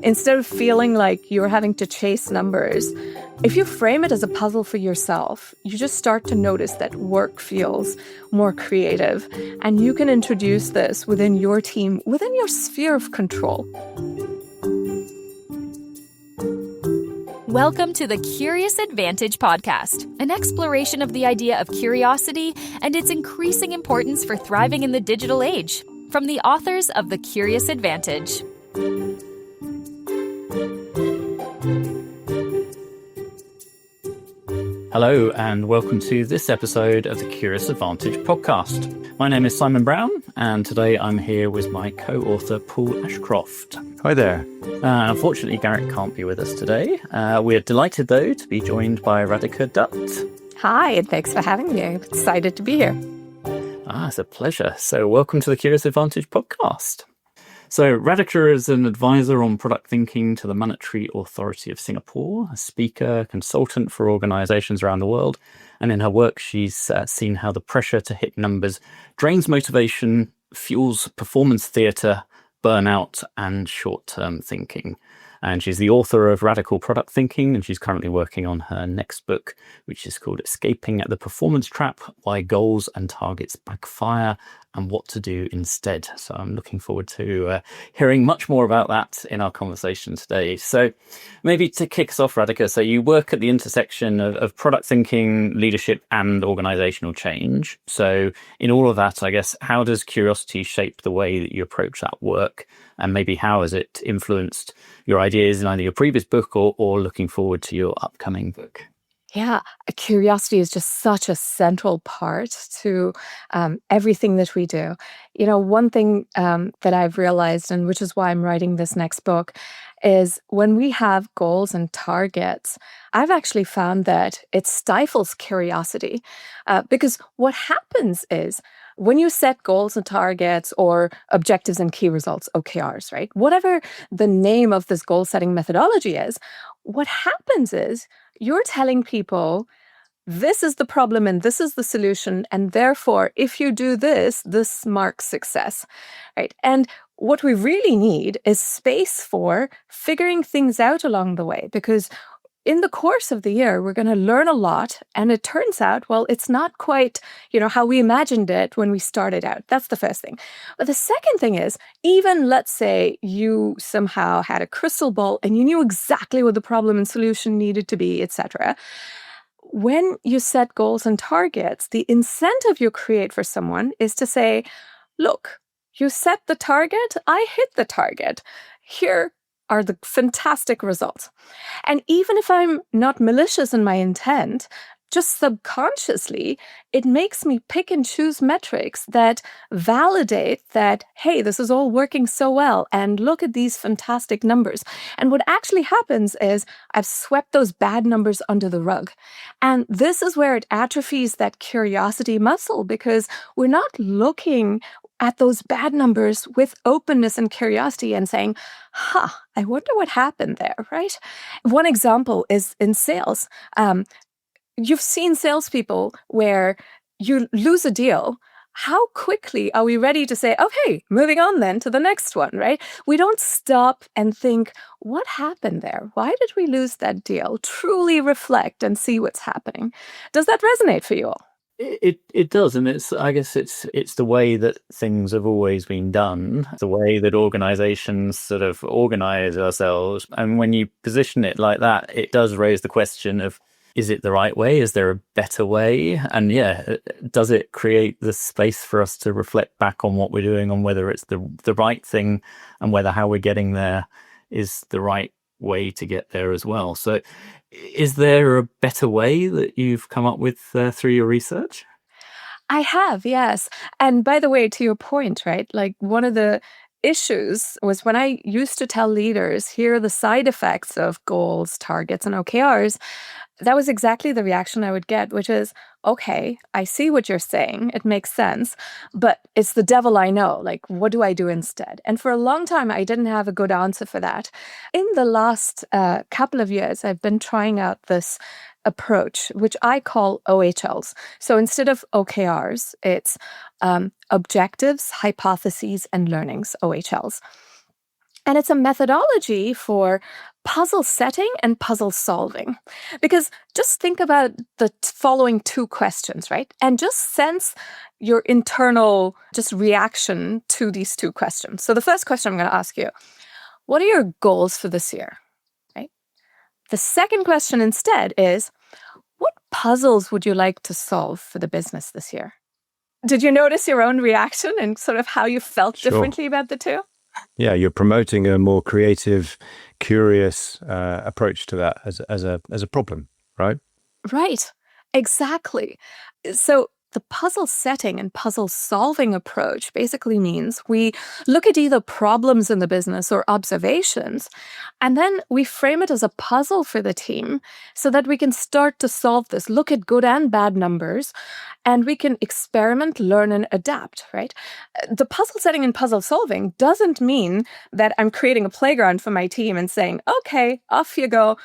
Instead of feeling like you're having to chase numbers, if you frame it as a puzzle for yourself, you just start to notice that work feels more creative, and you can introduce this within your team, within your sphere of control. Welcome to the Curious Advantage podcast, an exploration of the idea of curiosity and its increasing importance for thriving in the digital age, from the authors of The Curious Advantage. Hello and welcome to this episode of the Curious Advantage podcast. My name is Simon Brown and today I'm here with my co-author Paul Ashcroft. Hi there. Unfortunately, Garrett can't be with us today. We're delighted though to be joined by Radhika Dutt. Hi, and thanks for having me. I'm excited to be here. It's a pleasure. So welcome to the Curious Advantage podcast. So Radhika is an advisor on product thinking to the Monetary Authority of Singapore, a speaker, consultant for organizations around the world. And in her work, she's seen how the pressure to hit numbers drains motivation, fuels performance theatre, burnout, and short-term thinking. And she's the author of Radical Product Thinking, and she's currently working on her next book, which is called Escaping the Performance Trap: Why Goals and Targets Backfire and What to Do Instead. So I'm looking forward to hearing much more about that in our conversation today. So maybe to kick us off, Radhika, so you work at the intersection of product thinking, leadership, and organizational change. So in all of that, I guess, how does curiosity shape the way that you approach that work? And maybe how has it influenced your ideas in either your previous book or looking forward to your upcoming book? Yeah, curiosity is just such a central part to everything that we do. You know, one thing that I've realized, and which is why I'm writing this next book, is when we have goals and targets, I've actually found that it stifles curiosity. Because what happens is when you set goals and targets or objectives and key results, OKRs, right? Whatever the name of this goal-setting methodology is, what happens is you're telling people, this is the problem and this is the solution, and therefore, if you do this, this marks success, right? And what we really need is space for figuring things out along the way, because in the course of the year, we're going to learn a lot. And it turns out, well, it's not quite, how we imagined it when we started out. That's the first thing. But the second thing is, even let's say you somehow had a crystal ball and you knew exactly what the problem and solution needed to be, etc. When you set goals and targets, the incentive you create for someone is to say, look, you set the target, I hit the target. Here are the fantastic results. And even if I'm not malicious in my intent, just subconsciously, it makes me pick and choose metrics that validate that, hey, this is all working so well, and look at these fantastic numbers. And what actually happens is I've swept those bad numbers under the rug. And this is where it atrophies that curiosity muscle, because we're not looking at those bad numbers with openness and curiosity and saying, I wonder what happened there, right? One example is in sales. You've seen salespeople where you lose a deal. How quickly are we ready to say, okay, moving on then to the next one, right? We don't stop and think, what happened there? Why did we lose that deal? Truly reflect and see what's happening. Does that resonate for you all? It does, and I guess it's the way that things have always been done, the way that organizations sort of organize ourselves. And when you position it like that, it does raise the question of, is it the right way? Is there a better way? And does it create the space for us to reflect back on what we're doing, on whether it's the right thing and whether how we're getting there is the right way to get there as well? So is there a better way that you've come up with through your research? I have, yes. And by the way, to your point, right? Like one of the issues was when I used to tell leaders, here are the side effects of goals, targets, and OKRs, that was exactly the reaction I would get, which is, okay, I see what you're saying. It makes sense, but it's the devil I know. Like, what do I do instead? And for a long time, I didn't have a good answer for that. In the last couple of years, I've been trying out this approach, which I call OHLs. So instead of OKRs, it's objectives, hypotheses, and learnings, OHLs. And it's a methodology for puzzle setting and puzzle solving. Because just think about the following two questions, right? And just sense your internal just reaction to these two questions. So the first question I'm going to ask you, what are your goals for this year? Right? The second question instead is, what puzzles would you like to solve for the business this year? Did you notice your own reaction and sort of how you felt differently about the two? Yeah, you're promoting a more creative, curious approach to that as a problem, right? Right, exactly. So the puzzle setting and puzzle solving approach basically means we look at either problems in the business or observations, and then we frame it as a puzzle for the team so that we can start to solve this, look at good and bad numbers, and we can experiment, learn, and adapt, right? The puzzle setting and puzzle solving doesn't mean that I'm creating a playground for my team and saying, okay, off you go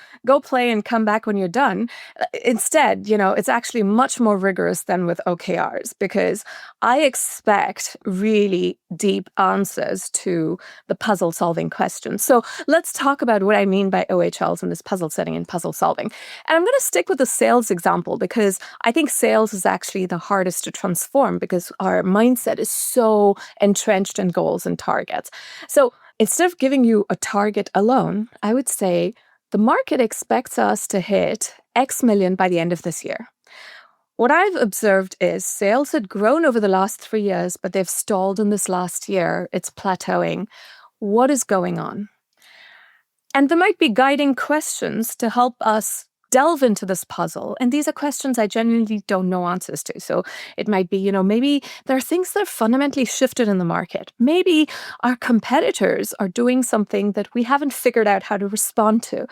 play and come back when you're done. Instead, it's actually much more rigorous than with OKRs, because I expect really deep answers to the puzzle solving questions. So let's talk about what I mean by OHLs and this puzzle setting and puzzle solving. And I'm going to stick with the sales example because I think sales is actually the hardest to transform because our mindset is so entrenched in goals and targets. So instead of giving you a target alone, I would say the market expects us to hit X million by the end of this year. What I've observed is sales had grown over the last 3 years, but they've stalled in this last year. It's plateauing. What is going on? And there might be guiding questions to help us delve into this puzzle. And these are questions I genuinely don't know answers to. So it might be, maybe there are things that are fundamentally shifted in the market. Maybe our competitors are doing something that we haven't figured out how to respond to.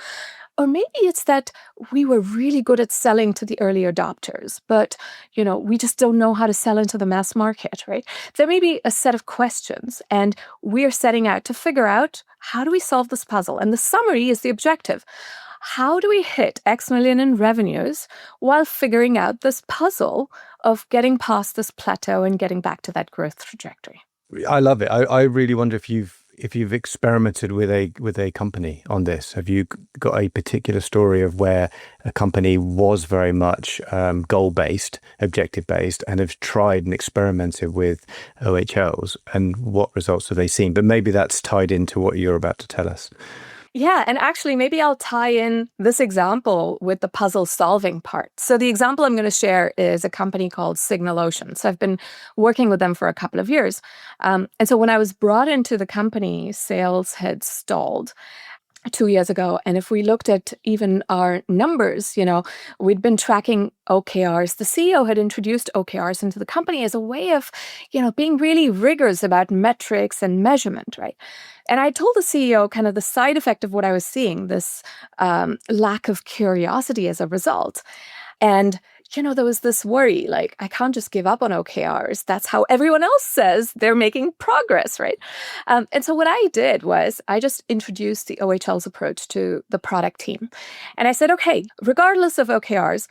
Or maybe it's that we were really good at selling to the early adopters, but, we just don't know how to sell into the mass market, right? There may be a set of questions, and we're setting out to figure out, how do we solve this puzzle? And the summary is the objective. How do we hit X million in revenues while figuring out this puzzle of getting past this plateau and getting back to that growth trajectory? I love it. I really wonder if you've experimented with a company on this. Have you got a particular story of where a company was very much goal-based, objective-based, and have tried and experimented with OHLs, and what results have they seen? But maybe that's tied into what you're about to tell us. Yeah, and actually, maybe I'll tie in this example with the puzzle solving part. So the example I'm going to share is a company called Signal Ocean. So I've been working with them for a couple of years. And so when I was brought into the company, sales had stalled 2 years ago. And if we looked at even our numbers, we'd been tracking OKRs. The CEO had introduced OKRs into the company as a way of, being really rigorous about metrics and measurement, right? And I told the CEO kind of the side effect of what I was seeing, this lack of curiosity as a result. And there was this worry, like, I can't just give up on OKRs. That's how everyone else says they're making progress, right? And so what I did was I just introduced the OHL's approach to the product team. And I said, okay, regardless of OKRs,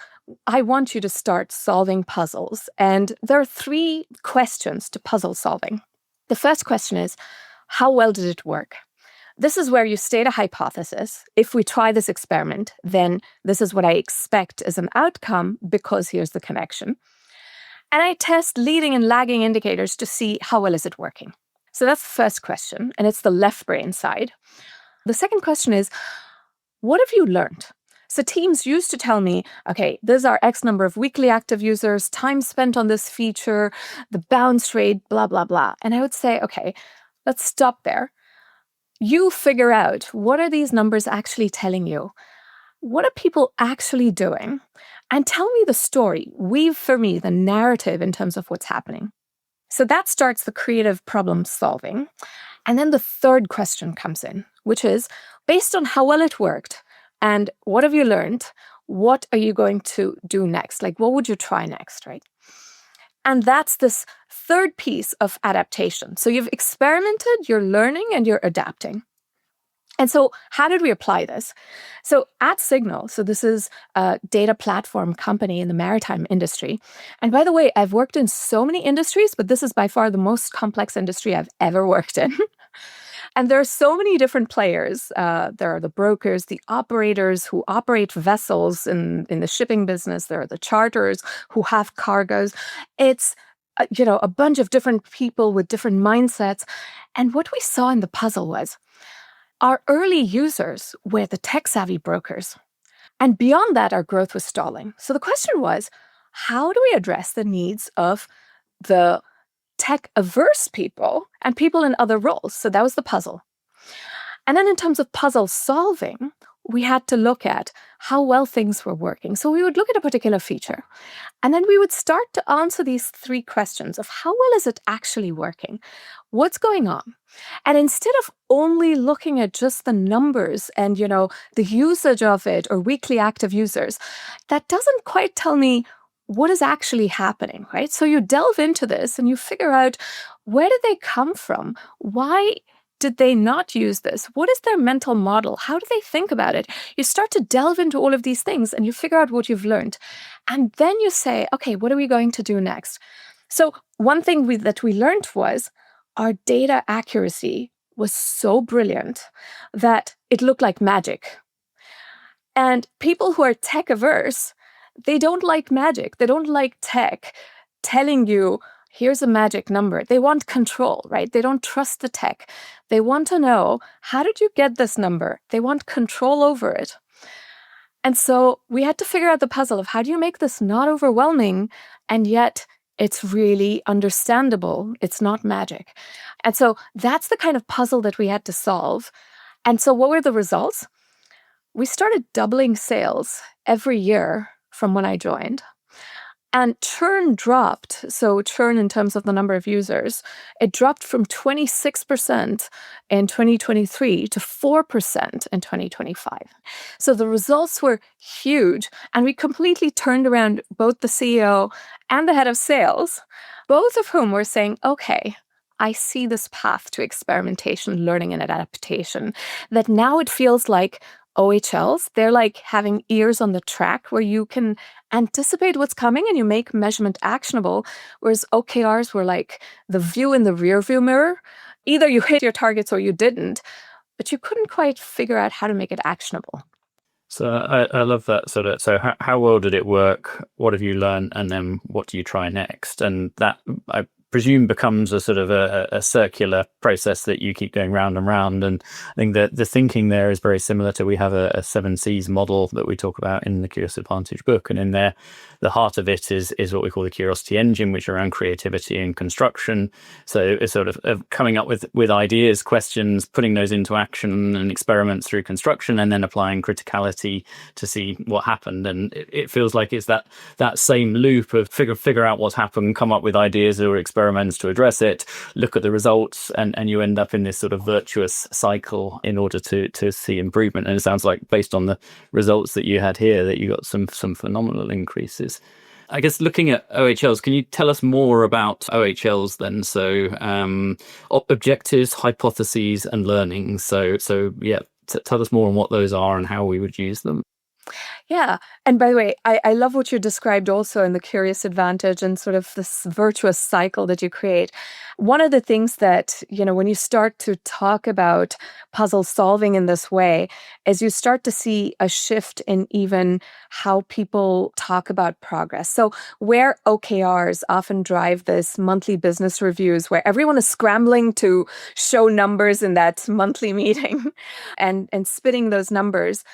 I want you to start solving puzzles. And there are 3 questions to puzzle solving. The first question is, how well did it work? This is where you state a hypothesis. If we try this experiment, then this is what I expect as an outcome because here's the connection. And I test leading and lagging indicators to see how well is it working. So that's the first question, and it's the left brain side. The second question is, what have you learned? So teams used to tell me, okay, there's our X number of weekly active users, time spent on this feature, the bounce rate, blah, blah, blah. And I would say, okay, let's stop there. You figure out, what are these numbers actually telling you? What are people actually doing? And tell me the story. Weave for me the narrative in terms of what's happening. So that starts the creative problem solving. And then the third question comes in, which is, based on how well it worked and what have you learned, what are you going to do next? Like, what would you try next, right? And that's this third piece of adaptation. So you've experimented, you're learning, and you're adapting. And so how did we apply this? So at Signal, so this is a data platform company in the maritime industry. And by the way, I've worked in so many industries, but this is by far the most complex industry I've ever worked in. And there are so many different players. There are the brokers, the operators who operate vessels in the shipping business. There are the charters who have cargoes. It's a bunch of different people with different mindsets. And what we saw in the puzzle was our early users were the tech-savvy brokers. And beyond that, our growth was stalling. So the question was, how do we address the needs of the tech-averse people and people in other roles? So that was the puzzle. And then in terms of puzzle solving, we had to look at how well things were working. So we would look at a particular feature, and then we would start to answer these three questions of how well is it actually working? What's going on? And instead of only looking at just the numbers and, the usage of it or weekly active users, that doesn't quite tell me what is actually happening, right? So you delve into this and you figure out, where did they come from? Why did they not use this? What is their mental model? How do they think about it? You start to delve into all of these things and you figure out what you've learned. And then you say, okay, what are we going to do next? So one thing that we learned was our data accuracy was so brilliant that it looked like magic. And people who are tech averse, they don't like magic. They don't like tech telling you, here's a magic number. They want control, right? They don't trust the tech. They want to know, how did you get this number? They want control over it. And so we had to figure out the puzzle of how do you make this not overwhelming and yet it's really understandable. It's not magic. And so that's the kind of puzzle that we had to solve. And so what were the results? We started doubling sales every year from when I joined. And churn dropped. So churn in terms of the number of users, it dropped from 26% in 2023 to 4% in 2025. So the results were huge. And we completely turned around both the CEO and the head of sales, both of whom were saying, okay, I see this path to experimentation, learning, and adaptation, that now it feels like OHLs, they're like having ears on the track where you can anticipate what's coming and you make measurement actionable, whereas OKRs were like the view in the rearview mirror. Either you hit your targets or you didn't, but you couldn't quite figure out how to make it actionable. So I love that sort of, so how well did it work? What have you learned? And then what do you try next? And that, I presume, becomes a sort of a circular process that you keep going round and round. And I think that the thinking there is very similar to, we have a 7Cs model that we talk about in the Curious Advantage book. And in there, the heart of it is what we call the curiosity engine, which are around creativity and construction. So it's sort of coming up with ideas, questions, putting those into action and experiments through construction, and then applying criticality to see what happened. And it feels like it's that same loop of figure out what's happened, come up with ideas or experiments to address it, look at the results, and you end up in this sort of virtuous cycle in order to see improvement. And it sounds like, based on the results that you had here, that you got some phenomenal increases. I guess looking at OHLs, can you tell us more about OHLs then? So objectives, hypotheses, and learning. So yeah, tell us more on what those are and how we would use them. Yeah. And by the way, I love what you described also in the Curious Advantage and sort of this virtuous cycle that you create. One of the things that, when you start to talk about puzzle solving in this way, is you start to see a shift in even how people talk about progress. So where OKRs often drive this monthly business reviews, where everyone is scrambling to show numbers in that monthly meeting and spitting those numbers,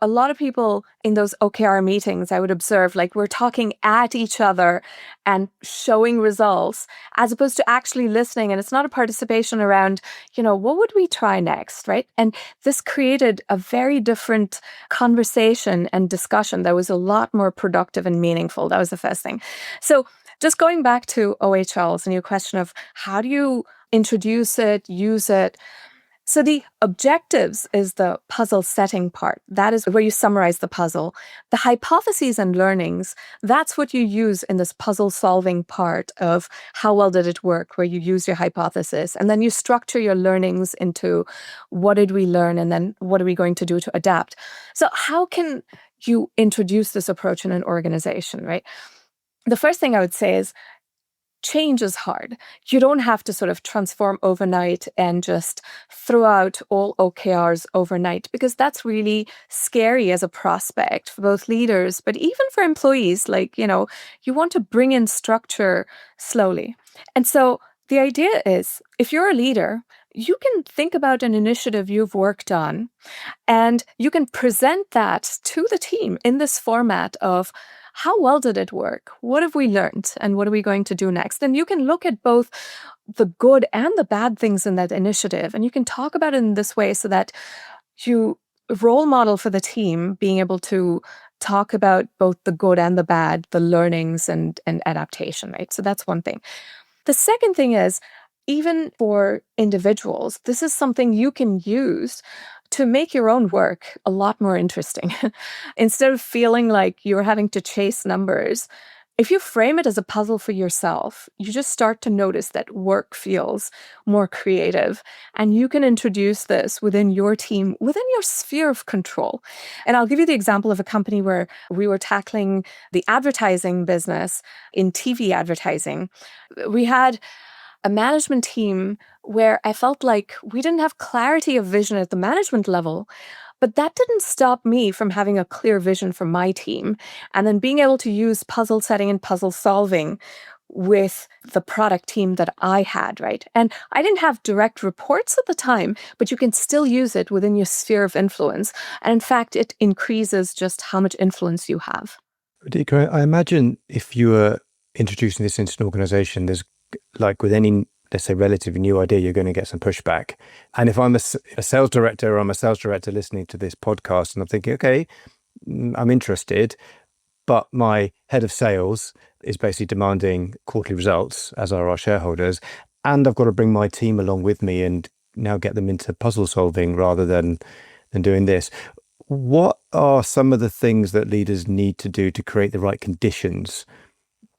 a lot of people in those OKR meetings, I would observe, like, we're talking at each other and showing results as opposed to actually listening. And it's not a participation around, what would we try next, right? And this created a very different conversation and discussion that was a lot more productive and meaningful. That was the first thing. So just going back to OHLs and your question of how do you introduce it, use it. So the objectives is the puzzle setting part. That is where you summarize the puzzle. The hypotheses and learnings, that's what you use in this puzzle solving part of how well did it work, where you use your hypothesis. And then you structure your learnings into what did we learn and then what are we going to do to adapt. So how can you introduce this approach in an organization, right? The first thing I would say is change is hard. You don't have to sort of transform overnight and just throw out all OKRs overnight, because that's really scary as a prospect for both leaders, but even for employees. Like, you want to bring in structure slowly. And so the idea is, if you're a leader, you can think about an initiative you've worked on, and you can present that to the team in this format of, how well did it work? What have we learned? And what are we going to do next? And you can look at both the good and the bad things in that initiative. And you can talk about it in this way so that you role model for the team being able to talk about both the good and the bad, the learnings and adaptation, right? So that's one thing. The second thing is, even for individuals, this is something you can use to make your own work a lot more interesting. Instead of feeling like you're having to chase numbers, if you frame it as a puzzle for yourself, you just start to notice that work feels more creative, and you can introduce this within your team, within your sphere of control. And I'll give you the example of a company where we were tackling the advertising business in TV advertising. We had a management team where I felt like we didn't have clarity of vision at the management level, but that didn't stop me from having a clear vision for my team and then being able to use puzzle setting and puzzle solving with the product team that I had, right? And I didn't have direct reports at the time, but you can still use it within your sphere of influence. And in fact, it increases just how much influence you have. Radhika, I imagine if you were introducing this into an organization, there's, like with any, let's say, relatively new idea, you're going to get some pushback. And if I'm a sales director, or I'm a sales director listening to this podcast, and I'm thinking, okay, I'm interested, but my head of sales is basically demanding quarterly results, as are our shareholders, and I've got to bring my team along with me and now get them into puzzle solving rather than doing this. What are some of the things that leaders need to do to create the right conditions,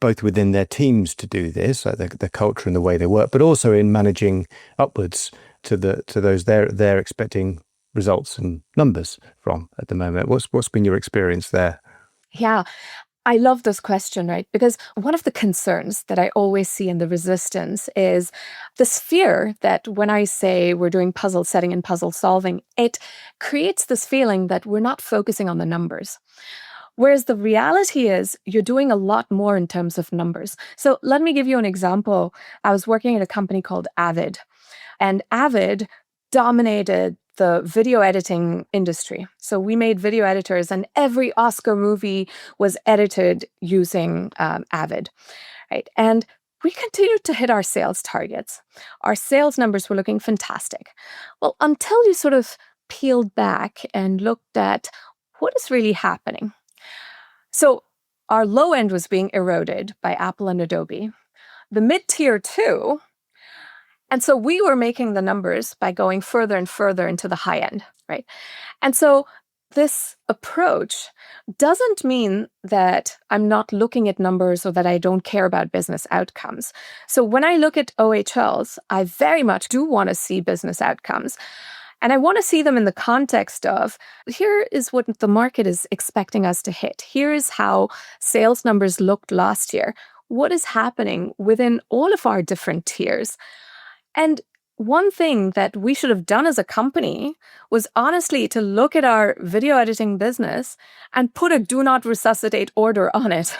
both within their teams to do this, like the culture and the way they work, but also in managing upwards to those they're expecting results and numbers from at the moment? What's been your experience there? Yeah, I love this question, right? Because one of the concerns that I always see in the resistance is this fear that when I say we're doing puzzle setting and puzzle solving, it creates this feeling that we're not focusing on the numbers. Whereas the reality is you're doing a lot more in terms of numbers. So let me give you an example. I was working at a company called Avid, and Avid dominated the video editing industry. So we made video editors, and every Oscar movie was edited using Avid, right? And we continued to hit our sales targets. Our sales numbers were looking fantastic. Well, until you sort of peeled back and looked at what is really happening. So our low end was being eroded by Apple and Adobe, the mid-tier too. And so we were making the numbers by going further and further into the high end, right? And so this approach doesn't mean that I'm not looking at numbers or that I don't care about business outcomes. So when I look at OHLs, I very much do want to see business outcomes. And I want to see them in the context of, here is what the market is expecting us to hit. Here is how sales numbers looked last year. What is happening within all of our different tiers? And one thing that we should have done as a company was honestly to look at our video editing business and put a do not resuscitate order on it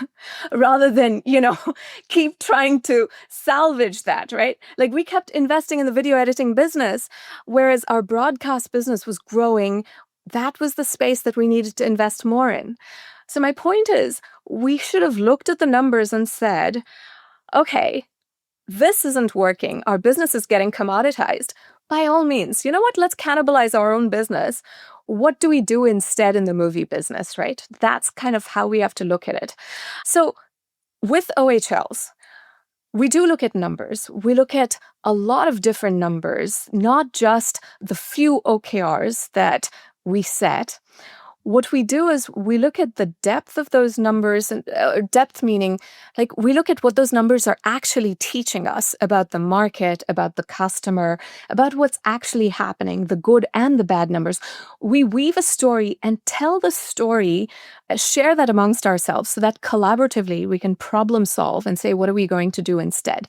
rather than, keep trying to salvage that, right? Like we kept investing in the video editing business, whereas our broadcast business was growing. That was the space that we needed to invest more in. So my point is, we should have looked at the numbers and said, okay, this isn't working. Our business is getting commoditized. By all means, you know what? Let's cannibalize our own business. What do we do instead in the movie business, right? That's kind of how we have to look at it. So with OHLs, we do look at numbers. We look at a lot of different numbers, not just the few OKRs that we set. what we do is we look at the depth of those numbers, and depth meaning like we look at what those numbers are actually teaching us about the market, about the customer, about what's actually happening, the good and the bad numbers. We weave a story and tell the story, share that amongst ourselves so that collaboratively we can problem solve and say, what are we going to do instead?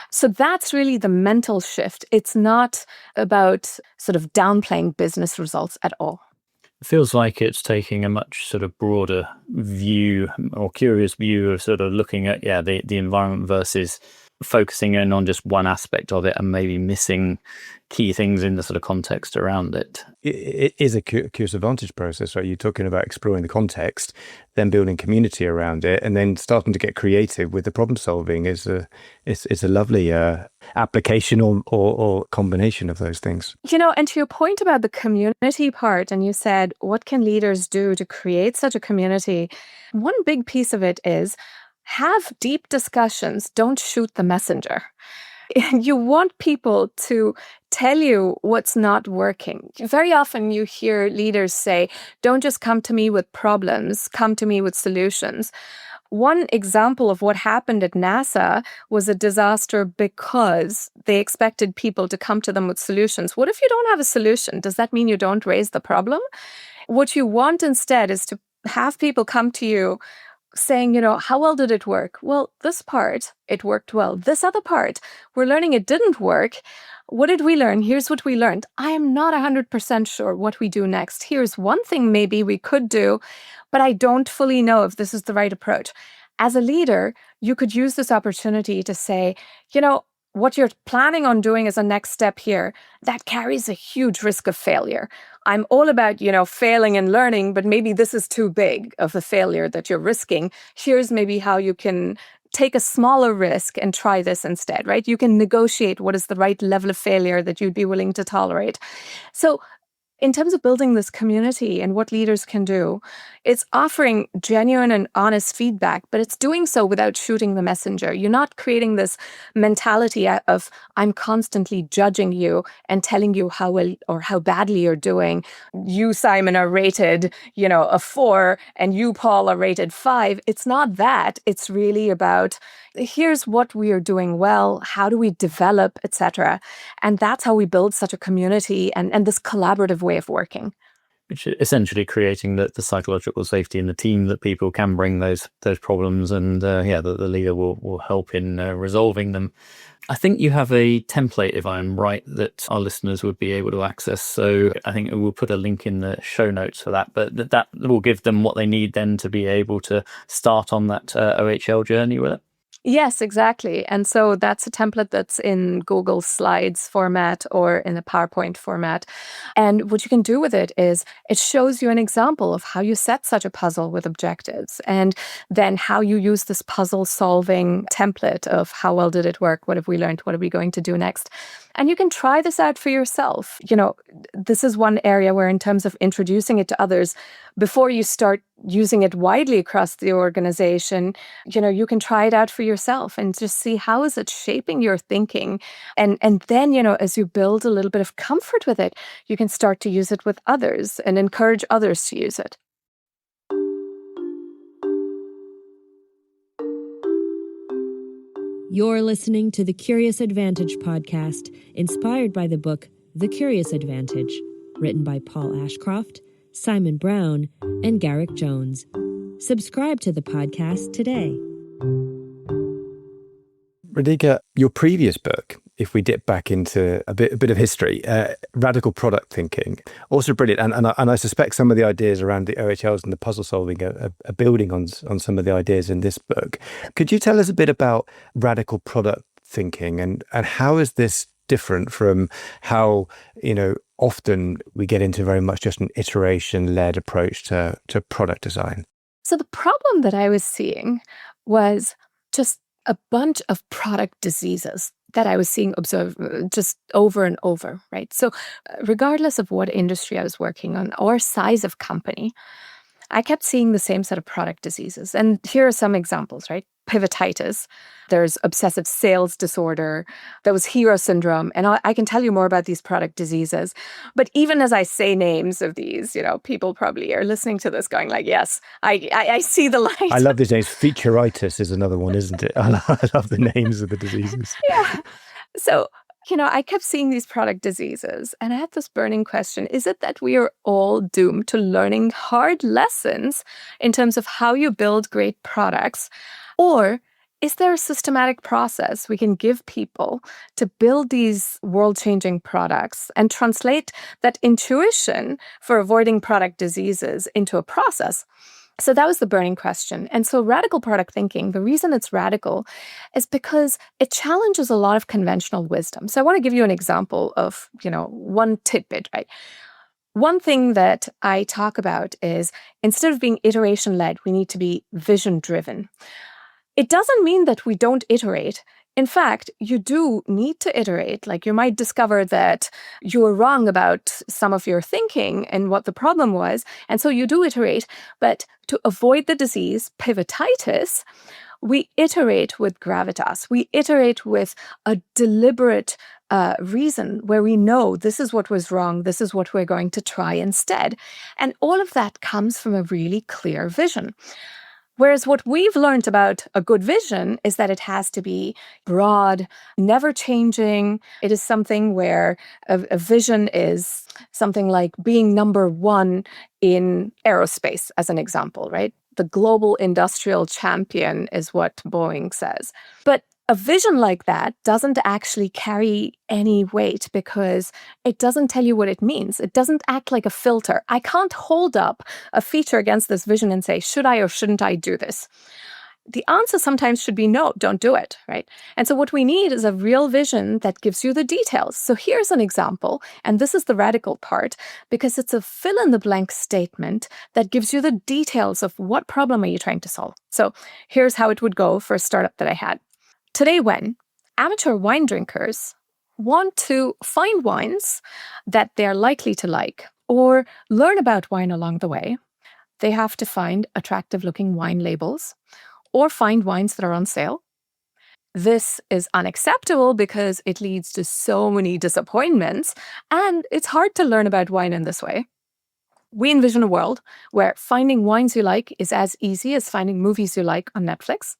So that's really the mental shift. It's not about sort of downplaying business results at all. It feels like it's taking a much sort of broader view or curious view of sort of looking at, the environment versus focusing in on just one aspect of it and maybe missing key things in the sort of context around it. It is a curious advantage process, right? You're talking about exploring the context, then building community around it, and then starting to get creative with the problem solving is a lovely application or combination of those things. And to your point about the community part, and you said, what can leaders do to create such a community? One big piece of it is have deep discussions. Don't shoot the messenger. You want people to tell you what's not working. Very often you hear leaders say, don't just come to me with problems, come to me with solutions. One example of what happened at NASA was a disaster because they expected people to come to them with solutions. What if you don't have a solution? Does that mean you don't raise the problem? What you want instead is to have people come to you saying, how well did it work? Well, this part, it worked well. This other part, we're learning it didn't work. What did we learn? Here's what we learned. I am not 100% sure what we do next. Here's one thing maybe we could do, but I don't fully know if this is the right approach. As a leader, you could use this opportunity to say, what you're planning on doing as a next step here, that carries a huge risk of failure. I'm all about, failing and learning, but maybe this is too big of a failure that you're risking. Here's maybe how you can take a smaller risk and try this instead, right? You can negotiate what is the right level of failure that you'd be willing to tolerate. So in terms of building this community and what leaders can do, it's offering genuine and honest feedback, but it's doing so without shooting the messenger. You're not creating this mentality of, I'm constantly judging you and telling you how well or how badly you're doing. You, Simon, are rated, a 4, and you, Paul, are rated 5. It's not that. It's really about, here's what we are doing well, how do we develop, etc. And that's how we build such a community and this collaborative way of working. Which is essentially creating the psychological safety in the team that people can bring those problems and that the leader will help in resolving them. I think you have a template, if I'm right, that our listeners would be able to access. So I think we'll put a link in the show notes for that, but that will give them what they need then to be able to start on that OHL journey with it. Yes, exactly. And so that's a template that's in Google Slides format or in a PowerPoint format. And what you can do with it is it shows you an example of how you set such a puzzle with objectives and then how you use this puzzle solving template of how well did it work? What have we learned? What are we going to do next? And you can try this out for yourself. This is one area where in terms of introducing it to others, before you start using it widely across the organization, you can try it out for yourself and just see how is it shaping your thinking. And then, as you build a little bit of comfort with it, you can start to use it with others and encourage others to use it. You're listening to the Curious Advantage podcast, inspired by the book The Curious Advantage, written by Paul Ashcroft, Simon Brown, and Garrick Jones. Subscribe to the podcast today. Radhika, your previous book, if we dip back into a bit of history, Radical Product Thinking, also brilliant. And I suspect some of the ideas around the OHLs and the puzzle solving are building on some of the ideas in this book. Could you tell us a bit about Radical Product Thinking and how is this different from how, often we get into very much just an iteration-led approach to product design? So the problem that I was seeing was just a bunch of product diseases that I was seeing observe just over and over, right? So regardless of what industry I was working on or size of company, I kept seeing the same set of product diseases. And here are some examples, right? Pivotitis, there's obsessive sales disorder, there was hero syndrome, and I can tell you more about these product diseases. But even as I say names of these, people probably are listening to this going like, yes, I see the light. I love these names. Featureitis is another one, isn't it? I love the names of the diseases. Yeah. So, I kept seeing these product diseases, and I had this burning question. Is it that we are all doomed to learning hard lessons in terms of how you build great products? Or is there a systematic process we can give people to build these world-changing products and translate that intuition for avoiding product diseases into a process? So that was the burning question. And so radical product thinking, the reason it's radical is because it challenges a lot of conventional wisdom. So I want to give you an example of, one tidbit, right? One thing that I talk about is instead of being iteration-led, we need to be vision-driven. It doesn't mean that we don't iterate. In fact, you do need to iterate. Like you might discover that you were wrong about some of your thinking and what the problem was. And so you do iterate. But to avoid the disease, pivotitis, we iterate with gravitas. We iterate with a deliberate reason where we know this is what was wrong. This is what we're going to try instead. And all of that comes from a really clear vision. Whereas what we've learned about a good vision is that it has to be broad, never changing. It is something where a vision is something like being number one in aerospace, as an example, right? The global industrial champion is what Boeing says. But a vision like that doesn't actually carry any weight because it doesn't tell you what it means. It doesn't act like a filter. I can't hold up a feature against this vision and say, should I or shouldn't I do this? The answer sometimes should be no, don't do it, right? And so what we need is a real vision that gives you the details. So here's an example, and this is the radical part, because it's a fill-in-the-blank statement that gives you the details of what problem are you trying to solve. So here's how it would go for a startup that I had. Today, when amateur wine drinkers want to find wines that they're likely to like or learn about wine along the way, they have to find attractive-looking wine labels or find wines that are on sale. This is unacceptable because it leads to so many disappointments, and it's hard to learn about wine in this way. We envision a world where finding wines you like is as easy as finding movies you like on Netflix.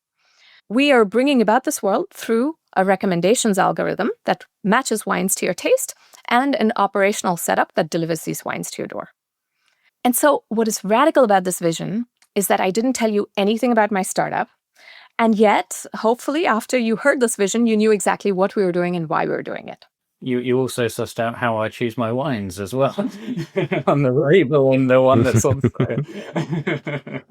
We are bringing about this world through a recommendations algorithm that matches wines to your taste and an operational setup that delivers these wines to your door. And so what is radical about this vision is that I didn't tell you anything about my startup. And yet, hopefully, after you heard this vision, you knew exactly what we were doing and why we were doing it. You also sussed out how I choose my wines as well. On the label and the one that's on sale.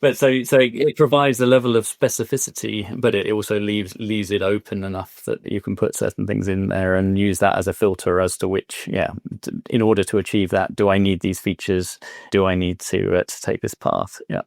But so it provides a level of specificity, but it also leaves it open enough that you can put certain things in there and use that as a filter as to which, in order to achieve that, do I need these features? Do I need to take this path? Yeah.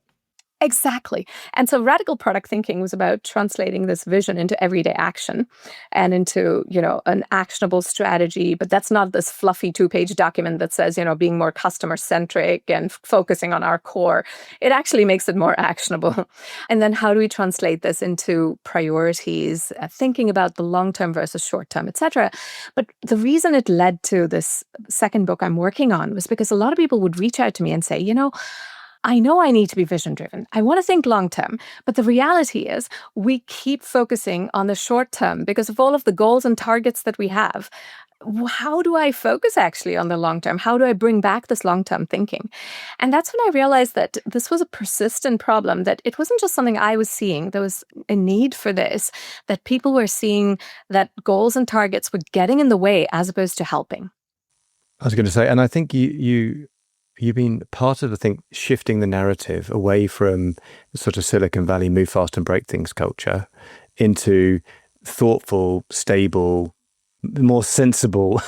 Exactly. And so radical product thinking was about translating this vision into everyday action and into, an actionable strategy. But that's not this fluffy 2-page document that says, being more customer centric and focusing on our core. It actually makes it more actionable. And then how do we translate this into priorities, thinking about the long term versus short term, et cetera. But the reason it led to this second book I'm working on was because a lot of people would reach out to me and say, I know I need to be vision-driven. I want to think long-term. But the reality is we keep focusing on the short-term because of all of the goals and targets that we have. How do I focus actually on the long-term? How do I bring back this long-term thinking? And that's when I realized that this was a persistent problem, that it wasn't just something I was seeing. There was a need for this, that people were seeing that goals and targets were getting in the way as opposed to helping. I was going to say, and I think you've been part of, shifting the narrative away from the sort of Silicon Valley move fast and break things culture into thoughtful, stable, more sensible,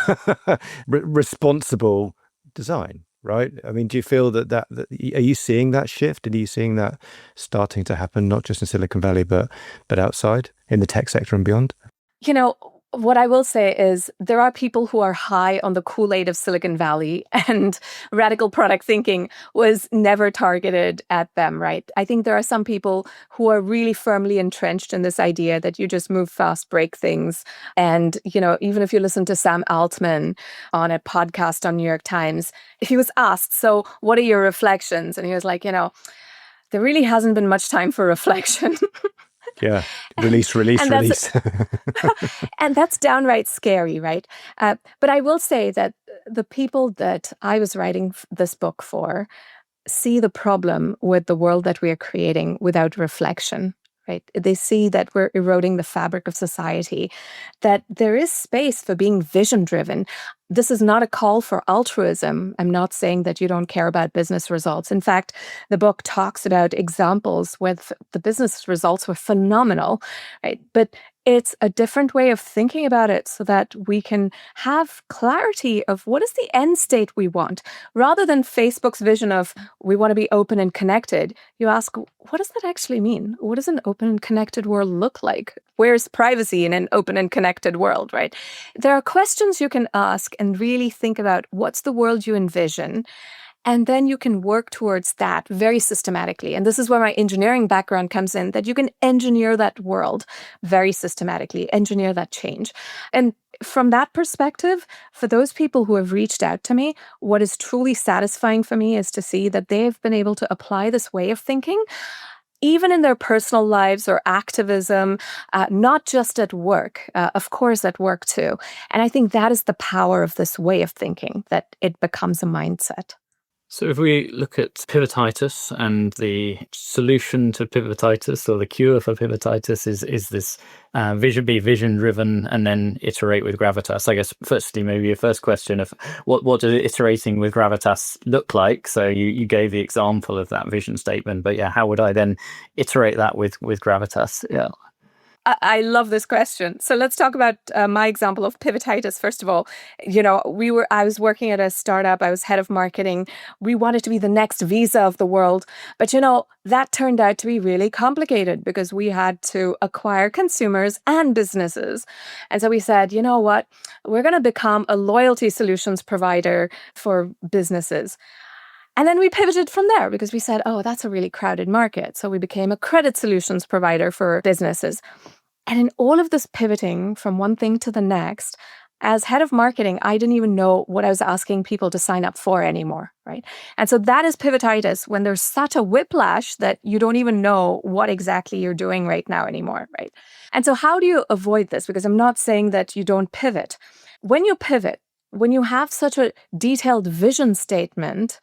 responsible design, right? I mean, do you feel that are you seeing that shift? And are you seeing that starting to happen, not just in Silicon Valley, but outside in the tech sector and beyond? What I will say is there are people who are high on the Kool-Aid of Silicon Valley, and radical product thinking was never targeted at them, right? I think there are some people who are really firmly entrenched in this idea that you just move fast, break things. And, even if you listen to Sam Altman on a podcast on New York Times, he was asked, so what are your reflections? And he was like, there really hasn't been much time for reflection. Yeah. Release. And that's downright scary, right? But I will say that the people that I was writing this book for see the problem with the world that we are creating without reflection, right? They see that we're eroding the fabric of society, that there is space for being vision-driven. This is not a call for altruism. I'm not saying that you don't care about business results. In fact, the book talks about examples where the business results were phenomenal, right? But it's a different way of thinking about it so that we can have clarity of what is the end state we want. Rather than Facebook's vision of we want to be open and connected, you ask, what does that actually mean? What does an open and connected world look like? Where's privacy in an open and connected world, right? There are questions you can ask and really think about what's the world you envision. And then you can work towards that very systematically. And this is where my engineering background comes in, that you can engineer that world very systematically, engineer that change. And from that perspective, for those people who have reached out to me, what is truly satisfying for me is to see that they've been able to apply this way of thinking even in their personal lives or activism, not just at work, of course at work too. And I think that is the power of this way of thinking, that it becomes a mindset. So if we look at pivotitis, and the solution to pivotitis, or the cure for pivotitis, is this be vision driven and then iterate with gravitas. I guess firstly, maybe your first question of what does iterating with gravitas look like? So you gave the example of that vision statement, but yeah, how would I then iterate that with gravitas? Yeah. I love this question. So let's talk about my example of pivotitis. First of all, I was working at a startup. I was head of marketing. We wanted to be the next Visa of the world. But, that turned out to be really complicated because we had to acquire consumers and businesses. And so we said, you know what, we're going to become a loyalty solutions provider for businesses. And then we pivoted from there because we said, oh, that's a really crowded market. So we became a credit solutions provider for businesses. And in all of this pivoting from one thing to the next, as head of marketing, I didn't even know what I was asking people to sign up for anymore, right? And so that is pivotitis, when there's such a whiplash that you don't even know what exactly you're doing right now anymore, right? And so how do you avoid this? Because I'm not saying that you don't pivot. When you pivot, when you have such a detailed vision statement,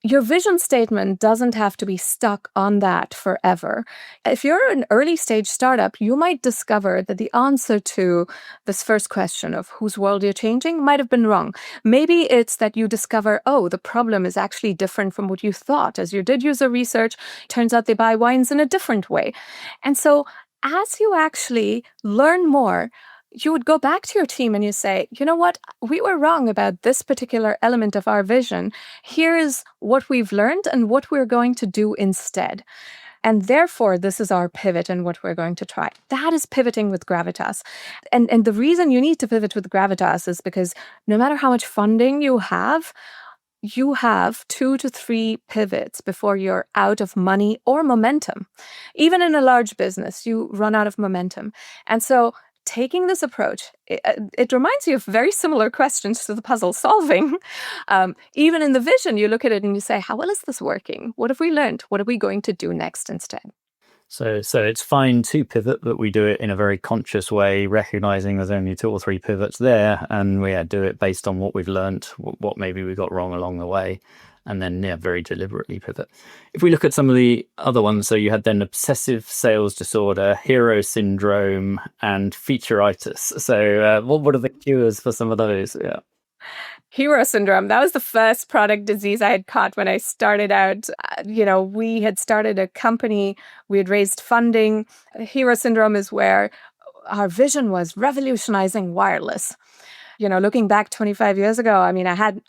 your vision statement doesn't have to be stuck on that forever. If you're an early stage startup, you might discover that the answer to this first question of whose world you're changing might have been wrong. Maybe it's that you discover, oh, the problem is actually different from what you thought. As you did user research, turns out they buy wines in a different way. And so as you actually learn more, you would go back to your team and you say, you know what, we were wrong about this particular element of our vision. Here is what we've learned and what we're going to do instead. And therefore, this is our pivot and what we're going to try. That is pivoting with gravitas. And the reason you need to pivot with gravitas is because no matter how much funding you have 2 to 3 pivots before you're out of money or momentum. Even in a large business, you run out of momentum. And so taking this approach, it reminds you of very similar questions to the puzzle solving. Even in the vision, you look at it and you say, how well is this working? What have we learned? What are we going to do next instead? So it's fine to pivot, but we do it in a very conscious way, recognizing there's only 2 or 3 pivots there, and we do it based on what we've learned, what maybe we got wrong along the way, and then very deliberately pivot. If we look at some of the other ones, so you had then obsessive sales disorder, hero syndrome, and featureitis. So what are the cures for some of those? Yeah. Hero syndrome, that was the first product disease I had caught when I started out. We had started a company, we had raised funding. Hero syndrome is where our vision was revolutionizing wireless. Looking back 25 years ago,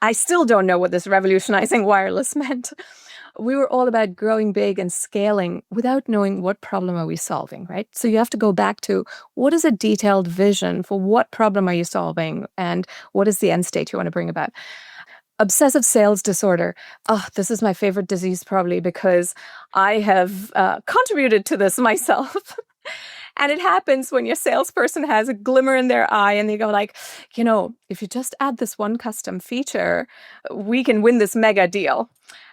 I still don't know what this revolutionizing wireless meant. we were all about growing big and scaling without knowing what problem are we solving, right? So you have to go back to what is a detailed vision for what problem are you solving and what is the end state you want to bring about. Obsessive sales disorder. Oh, this is my favorite disease probably because I have contributed to this myself. And it happens when your salesperson has a glimmer in their eye and they go like, if you just add this one custom feature, we can win this mega deal.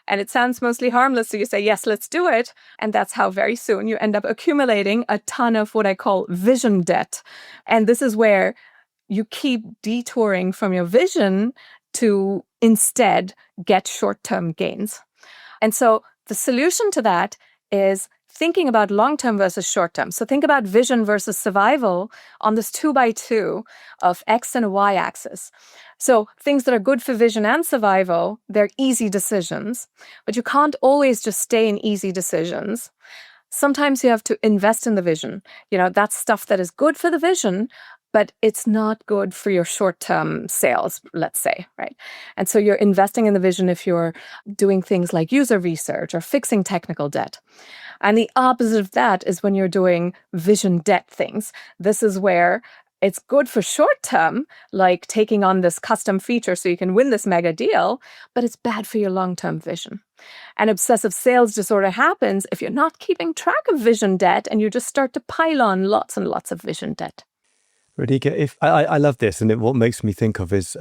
And it sounds mostly harmless. So you say, yes, let's do it. And that's how very soon you end up accumulating a ton of what I call vision debt. And this is where you keep detouring from your vision to instead get short-term gains. And so the solution to that is thinking about long-term versus short-term. So think about vision versus survival on this 2x2 of X and a Y axis. So things that are good for vision and survival, they're easy decisions, but you can't always just stay in easy decisions. Sometimes you have to invest in the vision. That's stuff that is good for the vision, but it's not good for your short-term sales, let's say, right? And so you're investing in the vision if you're doing things like user research or fixing technical debt. And the opposite of that is when you're doing vision debt things. This is where it's good for short-term, like taking on this custom feature so you can win this mega deal, but it's bad for your long-term vision. And obsessive sales disorder happens if you're not keeping track of vision debt and you just start to pile on lots and lots of vision debt. Radhika, if I love this, and what makes me think of is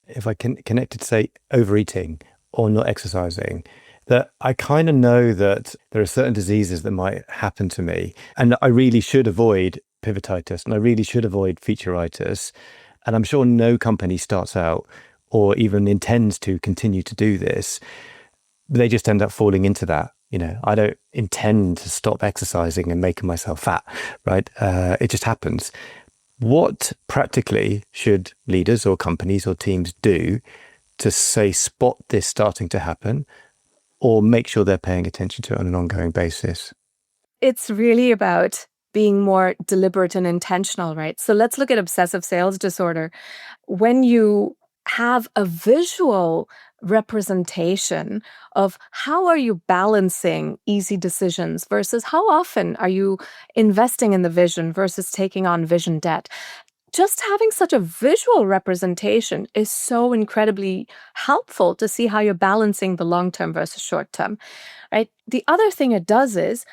if I can connect it to, say, overeating or not exercising, that I kind of know that there are certain diseases that might happen to me, and I really should avoid pivotitis, and I really should avoid featureitis. And I'm sure no company starts out or even intends to continue to do this. They just end up falling into that. I don't intend to stop exercising and making myself fat, right? It just happens. What practically should leaders or companies or teams do to, say, spot this starting to happen or make sure they're paying attention to it on an ongoing basis? It's really about being more deliberate and intentional, right? So let's look at obsessive sales disorder. When you have a visual representation of how are you balancing easy decisions versus how often are you investing in the vision versus taking on vision debt. Just having such a visual representation is so incredibly helpful to see how you're balancing the long-term versus short-term, right? The other thing it does is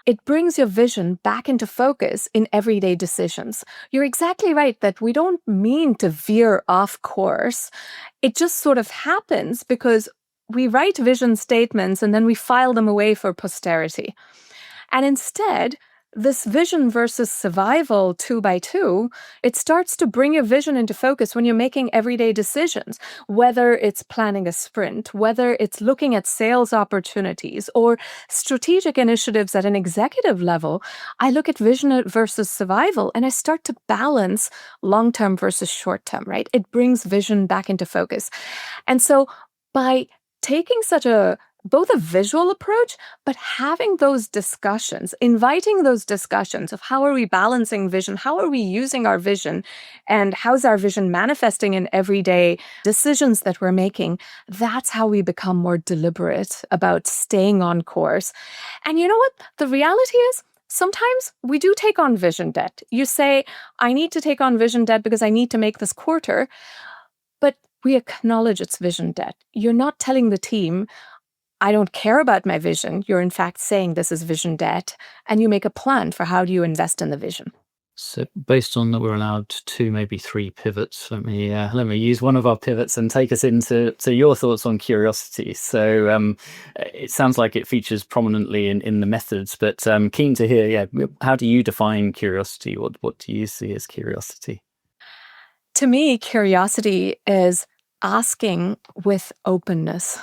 it brings your vision back into focus in everyday decisions. You're exactly right that we don't mean to veer off course. It just sort of happens because we write vision statements and then we file them away for posterity. And instead, this vision versus survival 2x2, it starts to bring your vision into focus when you're making everyday decisions, whether it's planning a sprint, whether it's looking at sales opportunities or strategic initiatives at an executive level. I look at vision versus survival and I start to balance long-term versus short-term, right? It brings vision back into focus. And so by taking both a visual approach, but having those discussions, inviting those discussions of how are we balancing vision, how are we using our vision, and how's our vision manifesting in everyday decisions that we're making, that's how we become more deliberate about staying on course. And you know what? The reality is, sometimes we do take on vision debt. You say, I need to take on vision debt because I need to make this quarter, but we acknowledge it's vision debt. You're not telling the team, I don't care about my vision. You're in fact saying this is vision debt, and you make a plan for how do you invest in the vision. So based on that, we're allowed 2, maybe 3 pivots. Let me use one of our pivots and take us into your thoughts on curiosity. So it sounds like it features prominently in the methods, but keen to hear, how do you define curiosity? What do you see as curiosity? To me, curiosity is asking with openness.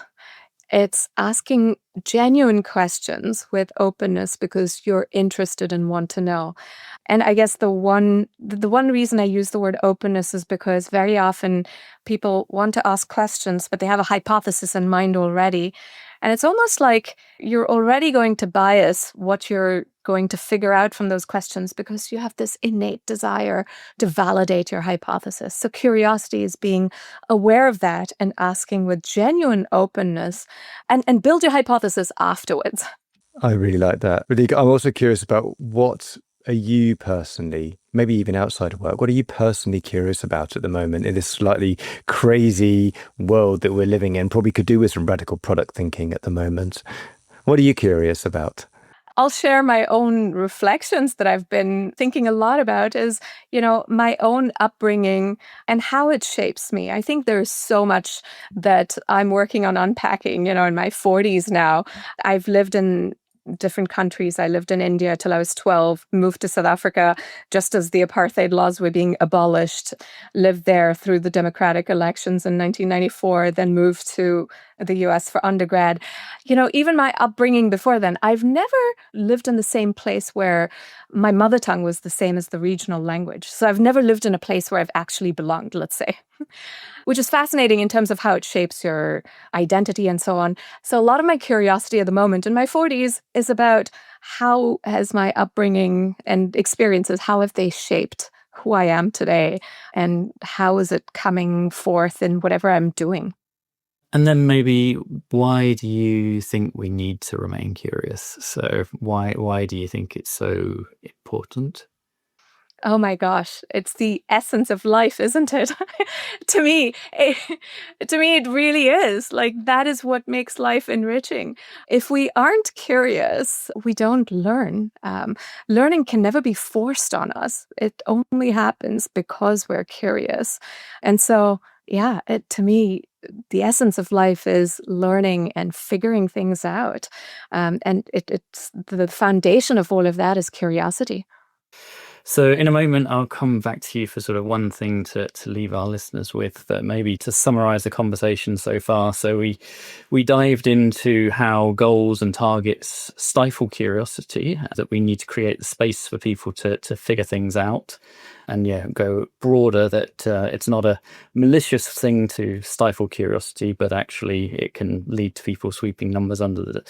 It's asking genuine questions with openness because you're interested and want to know. And I guess the one reason I use the word openness is because very often people want to ask questions, but they have a hypothesis in mind already. And it's almost like you're already going to bias what you're going to figure out from those questions because you have this innate desire to validate your hypothesis. So curiosity is being aware of that and asking with genuine openness and build your hypothesis afterwards. I really like that. Radhika, I'm also curious about what are you personally, maybe even outside of work, what are you personally curious about at the moment in this slightly crazy world that we're living in? Probably could do with some radical product thinking at the moment. What are you curious about? I'll share my own reflections that I've been thinking a lot about is, my own upbringing and how it shapes me. I think there's so much that I'm working on unpacking, in my 40s now. I've lived in different countries. I lived in India till I was 12, moved to South Africa just as the apartheid laws were being abolished, lived there through the democratic elections in 1994, then moved to the US for undergrad. Even my upbringing before then, I've never lived in the same place where my mother tongue was the same as the regional language. So I've never lived in a place where I've actually belonged, let's say, which is fascinating in terms of how it shapes your identity and so on. So a lot of my curiosity at the moment in my 40s is about how has my upbringing and experiences, how have they shaped who I am today? And how is it coming forth in whatever I'm doing? And then maybe why do you think we need to remain curious? So why do you think it's so important? Oh my gosh, it's the essence of life, isn't it? To me, it really is. Like, that is what makes life enriching. If we aren't curious, we don't learn. Learning can never be forced on us. It only happens because we're curious. And so, yeah, to me, the essence of life is learning and figuring things out. And it's the foundation of all of that is curiosity. So in a moment, I'll come back to you for sort of one thing to leave our listeners with, that maybe to summarize the conversation so far. So we dived into how goals and targets stifle curiosity, that we need to create the space for people to figure things out. And go broader, that it's not a malicious thing to stifle curiosity, but actually it can lead to people sweeping numbers under the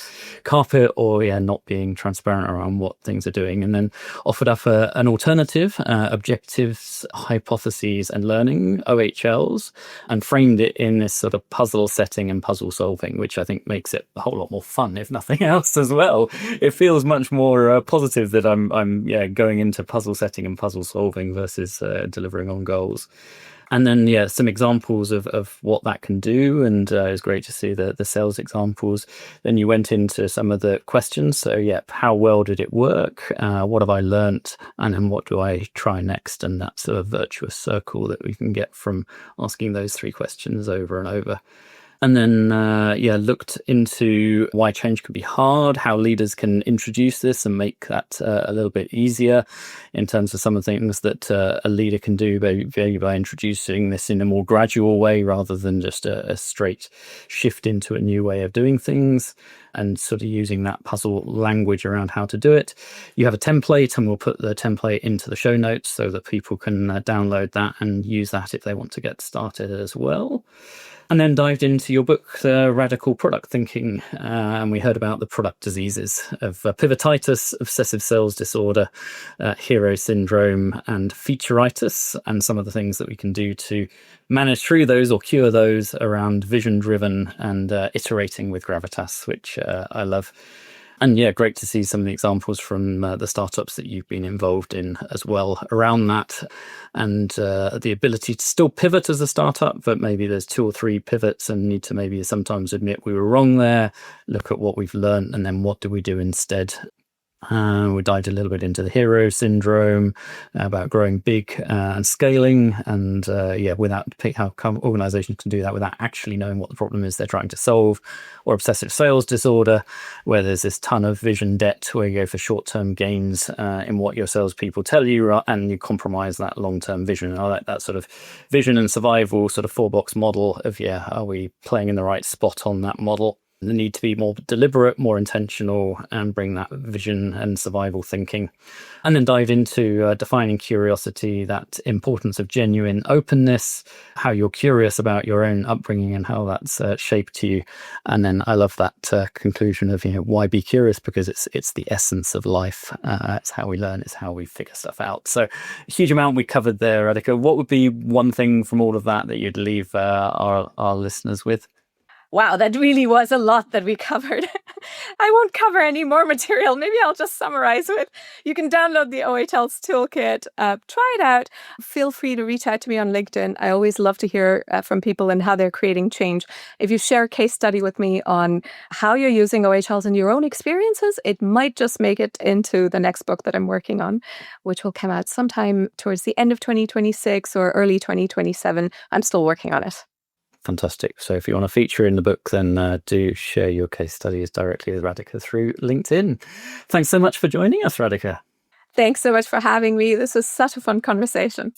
carpet or not being transparent around what things are doing. And then offered up an alternative, objectives, hypotheses and learning, OHLs, and framed it in this sort of puzzle setting and puzzle solving, which I think makes it a whole lot more fun, if nothing else as well. It feels much more positive that I'm going into puzzle setting and puzzle solving versus delivering on goals. And then some examples of what that can do, and it's great to see the sales examples. Then you went into some of the questions. So how well did it work? What have I learnt? And then what do I try next? And that sort of virtuous circle that we can get from asking those three questions over and over. And then, looked into why change can be hard, how leaders can introduce this and make that a little bit easier in terms of some of the things that a leader can do by introducing this in a more gradual way rather than just a straight shift into a new way of doing things, and sort of using that puzzle language around how to do it. You have a template, and we'll put the template into the show notes so that people can download that and use that if they want to get started as well. And then dived into your book, Radical Product Thinking, and we heard about the product diseases of pivotitis, obsessive sales disorder, hero syndrome, and featureitis, and some of the things that we can do to manage through those or cure those around vision-driven and iterating with gravitas, which I love. And great to see some of the examples from the startups that you've been involved in as well around that, and the ability to still pivot as a startup, but maybe there's 2 or 3 pivots and need to maybe sometimes admit we were wrong there, look at what we've learned, and then what do we do instead. We dived a little bit into the hero syndrome, about growing big and scaling, and without how organizations can do that without actually knowing what the problem is they're trying to solve, or obsessive sales disorder, where there's this ton of vision debt where you go for short-term gains in what your salespeople tell you, and you compromise that long-term vision. And I like that sort of vision and survival sort of 4-box model of are we playing in the right spot on that model. the need to be more deliberate, more intentional, and bring that vision and survival thinking. And then dive into defining curiosity, that importance of genuine openness, how you're curious about your own upbringing and how that's shaped you. And then I love that conclusion of, why be curious? Because it's the essence of life. It's how we learn, it's how we figure stuff out. So a huge amount we covered there, Radhika. What would be one thing from all of that you'd leave our listeners with? Wow, that really was a lot that we covered. I won't cover any more material. Maybe I'll just summarize it. You can download the OHLs toolkit, try it out. Feel free to reach out to me on LinkedIn. I always love to hear from people and how they're creating change. If you share a case study with me on how you're using OHLs in your own experiences, it might just make it into the next book that I'm working on, which will come out sometime towards the end of 2026 or early 2027. I'm still working on it. Fantastic. So if you want to feature in the book, then do share your case studies directly with Radhika through LinkedIn. Thanks so much for joining us, Radhika. Thanks so much for having me. This was such a fun conversation.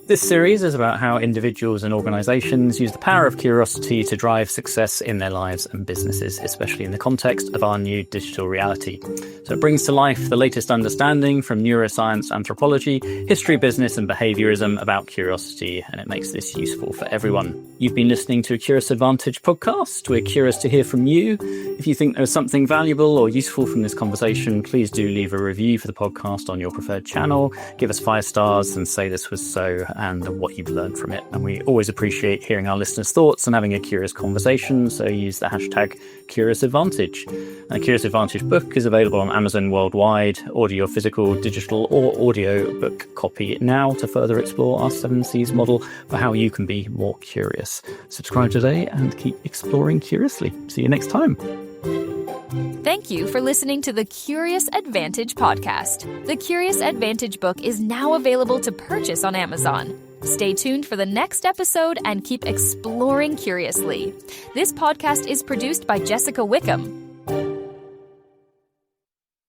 This series is about how individuals and organizations use the power of curiosity to drive success in their lives and businesses, especially in the context of our new digital reality. So it brings to life the latest understanding from neuroscience, anthropology, history, business, and behaviorism about curiosity, and it makes this useful for everyone. You've been listening to a Curious Advantage podcast. We're curious to hear from you. If you think there's something valuable or useful from this conversation, please do leave a review for the podcast on your preferred channel. Give us 5 stars and say this was so and what you've learned from it. And we always appreciate hearing our listeners' thoughts and having a curious conversation, so use the hashtag #CuriousAdvantage. The Curious Advantage book is available on Amazon worldwide. Order your physical, digital or audio book copy now to further explore our 7 C's model for how you can be more curious. Subscribe today and keep exploring curiously. See you next time. Thank you for listening to the Curious Advantage podcast. The Curious Advantage book is now available to purchase on Amazon. Stay tuned for the next episode and keep exploring curiously. This podcast is produced by Jessica Wickham.